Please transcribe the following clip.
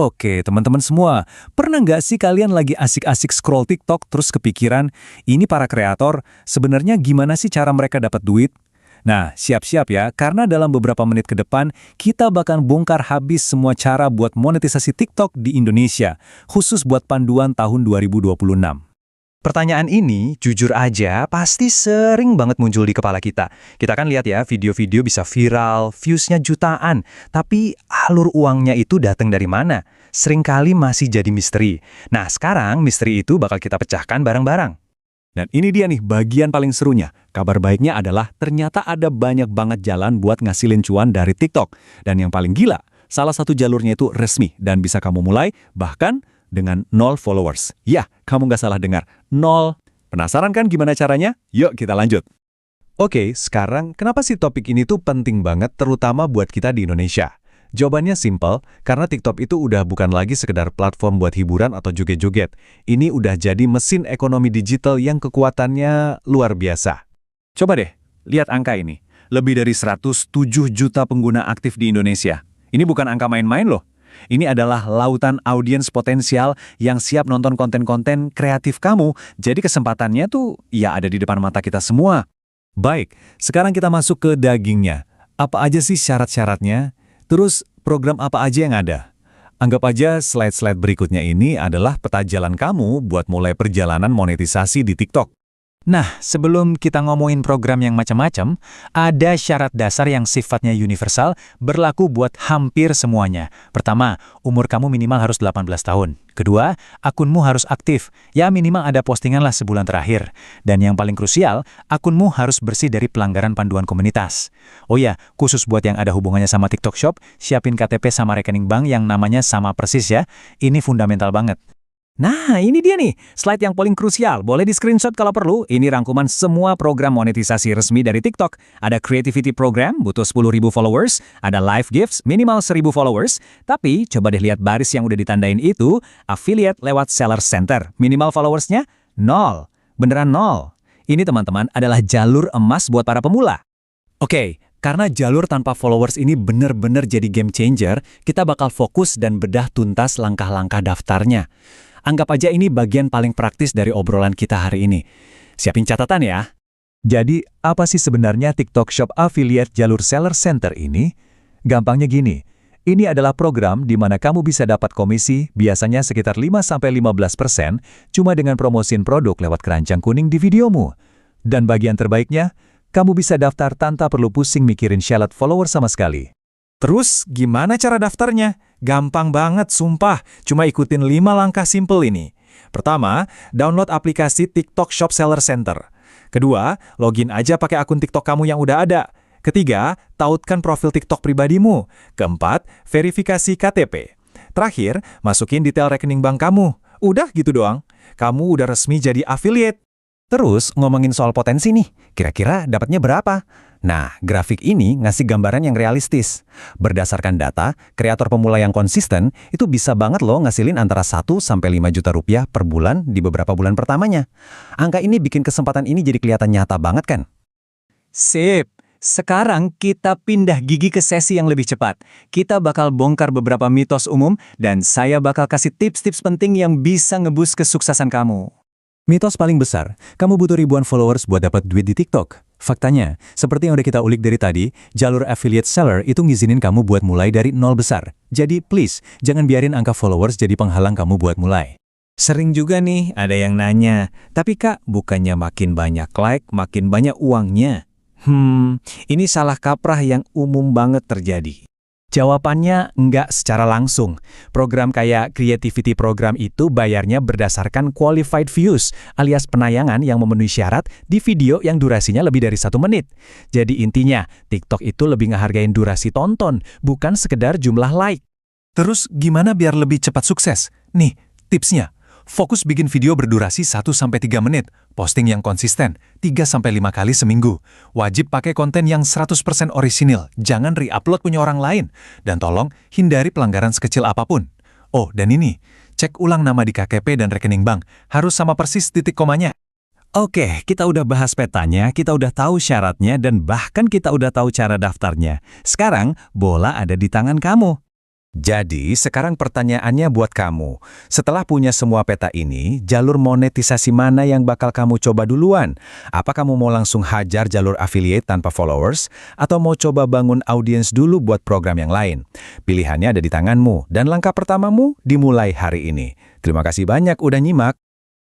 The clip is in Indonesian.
Oke, teman-teman semua, pernah nggak sih kalian lagi asik-asik scroll TikTok terus kepikiran, ini para kreator, sebenarnya gimana sih cara mereka dapat duit? Nah, siap-siap ya, karena dalam beberapa menit ke depan, kita bakal bongkar habis semua cara buat monetisasi TikTok di Indonesia, khusus buat panduan tahun 2026. Pertanyaan ini, jujur aja, pasti sering banget muncul di kepala kita. Kita kan lihat ya, video-video bisa viral, views-nya jutaan. Tapi alur uangnya itu datang dari mana? Seringkali masih jadi misteri. Nah, sekarang misteri itu bakal kita pecahkan bareng-bareng. Dan ini dia nih bagian paling serunya. Kabar baiknya adalah ternyata ada banyak banget jalan buat ngasilin cuan dari TikTok. Dan yang paling gila, salah satu jalurnya itu resmi dan bisa kamu mulai bahkan dengan 0 followers. Ya, kamu nggak salah dengar, 0. Penasaran kan gimana caranya? Yuk kita lanjut. Oke, sekarang kenapa sih topik ini tuh penting banget terutama buat kita di Indonesia? Jawabannya simple, karena TikTok itu udah bukan lagi sekedar platform buat hiburan atau joget-joget. Ini udah jadi mesin ekonomi digital yang kekuatannya luar biasa. Coba deh, lihat angka ini. Lebih dari 107 juta pengguna aktif di Indonesia. Ini bukan angka main-main loh. Ini adalah lautan audiens potensial yang siap nonton konten-konten kreatif kamu. Jadi kesempatannya tuh ya ada di depan mata kita semua. Baik, sekarang kita masuk ke dagingnya. Apa aja sih syarat-syaratnya? Terus program apa aja yang ada? Anggap aja slide-slide berikutnya ini adalah peta jalan kamu buat mulai perjalanan monetisasi di TikTok. Nah, sebelum kita ngomongin program yang macam-macam, ada syarat dasar yang sifatnya universal berlaku buat hampir semuanya. Pertama, umur kamu minimal harus 18 tahun. Kedua, akunmu harus aktif. Ya minimal ada postingan lah sebulan terakhir. Dan yang paling krusial, akunmu harus bersih dari pelanggaran panduan komunitas. Oh ya, khusus buat yang ada hubungannya sama TikTok Shop, siapin KTP sama rekening bank yang namanya sama persis ya. Ini fundamental banget. Nah, ini dia nih, slide yang paling krusial. Boleh di-screenshot kalau perlu. Ini rangkuman semua program monetisasi resmi dari TikTok. Ada Creativity Program, butuh 10.000 followers. Ada Live Gifts, minimal 1.000 followers. Tapi, coba deh lihat baris yang udah ditandain itu. Affiliate lewat Seller Center. Minimal followersnya 0. Beneran 0. Ini teman-teman adalah jalur emas buat para pemula. Oke, karena jalur tanpa followers ini bener-bener jadi game changer, kita bakal fokus dan bedah tuntas langkah-langkah daftarnya. Anggap aja ini bagian paling praktis dari obrolan kita hari ini. Siapin catatan ya. Jadi, apa sih sebenarnya TikTok Shop Affiliate Jalur Seller Center ini? Gampangnya gini, ini adalah program di mana kamu bisa dapat komisi, biasanya sekitar 5-15%, cuma dengan promosin produk lewat keranjang kuning di videomu. Dan bagian terbaiknya, kamu bisa daftar tanpa perlu pusing mikirin syarat follower sama sekali. Terus, gimana cara daftarnya? Gampang banget, sumpah. Cuma ikutin 5 langkah simple ini. Pertama, download aplikasi TikTok Shop Seller Center. Kedua, login aja pakai akun TikTok kamu yang udah ada. Ketiga, tautkan profil TikTok pribadimu. Keempat, verifikasi KTP. Terakhir, masukin detail rekening bank kamu. Udah gitu doang. Kamu udah resmi jadi affiliate. Terus, ngomongin soal potensi nih. Kira-kira dapatnya berapa? Nah, grafik ini ngasih gambaran yang realistis. Berdasarkan data, kreator pemula yang konsisten itu bisa banget loh ngasilin antara 1-5 juta rupiah per bulan di beberapa bulan pertamanya. Angka ini bikin kesempatan ini jadi kelihatan nyata banget kan? Sip. Sekarang kita pindah gigi ke sesi yang lebih cepat. Kita bakal bongkar beberapa mitos umum dan saya bakal kasih tips-tips penting yang bisa ngeboost kesuksesan kamu. Mitos paling besar, kamu butuh ribuan followers buat dapat duit di TikTok. Faktanya, seperti yang udah kita ulik dari tadi, jalur affiliate seller itu ngizinin kamu buat mulai dari 0 besar. Jadi please, jangan biarin angka followers jadi penghalang kamu buat mulai. Sering juga nih ada yang nanya, tapi kak, bukannya makin banyak like, makin banyak uangnya? Ini salah kaprah yang umum banget terjadi. Jawabannya enggak secara langsung. Program kayak Creativity Program itu bayarnya berdasarkan qualified views, alias penayangan yang memenuhi syarat di video yang durasinya lebih dari 1 menit. Jadi intinya, TikTok itu lebih ngehargain durasi tonton, bukan sekedar jumlah like. Terus gimana biar lebih cepat sukses? Nih, tipsnya. Fokus bikin video berdurasi 1-3 menit, posting yang konsisten, 3-5 kali seminggu. Wajib pakai konten yang 100% orisinil, jangan re-upload punya orang lain. Dan tolong, hindari pelanggaran sekecil apapun. Oh, dan ini, cek ulang nama di KTP dan rekening bank, harus sama persis titik komanya. Oke, kita udah bahas petanya, kita udah tahu syaratnya, dan bahkan kita udah tahu cara daftarnya. Sekarang, bola ada di tangan kamu. Jadi, sekarang pertanyaannya buat kamu. Setelah punya semua peta ini, jalur monetisasi mana yang bakal kamu coba duluan? Apa kamu mau langsung hajar jalur affiliate tanpa followers? Atau mau coba bangun audiens dulu buat program yang lain? Pilihannya ada di tanganmu, dan langkah pertamamu dimulai hari ini. Terima kasih banyak udah nyimak.